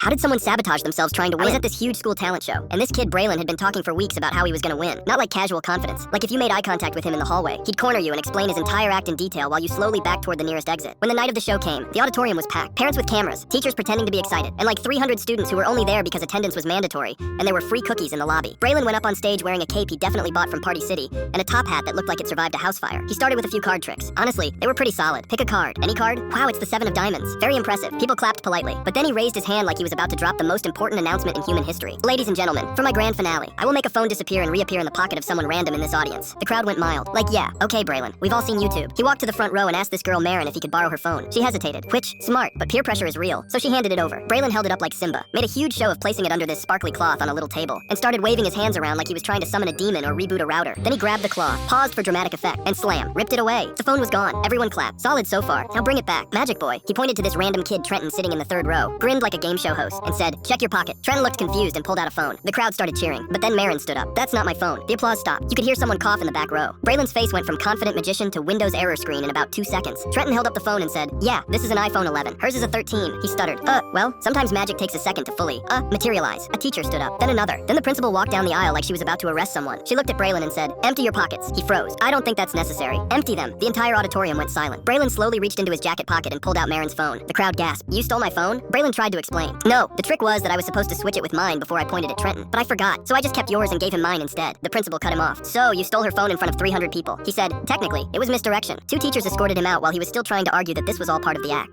How did someone sabotage themselves trying to win? I was at this huge school talent show, and this kid Braylon had been talking for weeks about how he was gonna win. Not like casual confidence. Like if you made eye contact with him in the hallway, he'd corner you and explain his entire act in detail while you slowly backed toward the nearest exit. When the night of the show came, the auditorium was packed. Parents with cameras, teachers pretending to be excited, and like 300 students who were only there because attendance was mandatory, and there were free cookies in the lobby. Braylon went up on stage wearing a cape he definitely bought from Party City, and a top hat that looked like it survived a house fire. He started with a few card tricks. Honestly, they were pretty solid. Pick a card. Any card? Wow, it's the 7 of diamonds. Very impressive. People clapped politely. But then he raised his hand like he was about to drop the most important announcement in human history. Ladies and gentlemen, for my grand finale, I will make a phone disappear and reappear in the pocket of someone random in this audience. The crowd went mild. Like, yeah, okay, Braylon, we've all seen YouTube. He walked to the front row and asked this girl Marin if he could borrow her phone. She hesitated, which, smart, but peer pressure is real, so she handed it over. Braylon held it up like Simba, made a huge show of placing it under this sparkly cloth on a little table, and started waving his hands around like he was trying to summon a demon or reboot a router. Then he grabbed the cloth, paused for dramatic effect, and slam, ripped it away. The phone was gone. Everyone clapped. Solid so far. Now bring it back. Magic boy. He pointed to this random kid Trenton sitting in the third row, grinned like a game show host, and said, check your pocket. Trenton looked confused and pulled out a phone. The crowd started cheering, but then Marin stood up. That's not my phone. The applause stopped. You could hear someone cough in the back row. Braylon's face went from confident magician to Windows error screen in about 2 seconds. Trenton held up the phone and said, yeah, this is an iPhone 11. Hers is a 13. He stuttered. Well, sometimes magic takes a second to fully, materialize. A teacher stood up, then another. Then the principal walked down the aisle like she was about to arrest someone. She looked at Braylon and said, empty your pockets. He froze. I don't think that's necessary. Empty them. The entire auditorium went silent. Braylon slowly reached into his jacket pocket and pulled out Marin's phone. The crowd gasped. You stole my phone? Braylon tried to explain. No, the trick was that I was supposed to switch it with mine before I pointed at Trenton, but I forgot, so I just kept yours and gave him mine instead. The principal cut him off. So, you stole her phone in front of 300 people. He said, technically, it was misdirection. 2 teachers escorted him out while he was still trying to argue that this was all part of the act.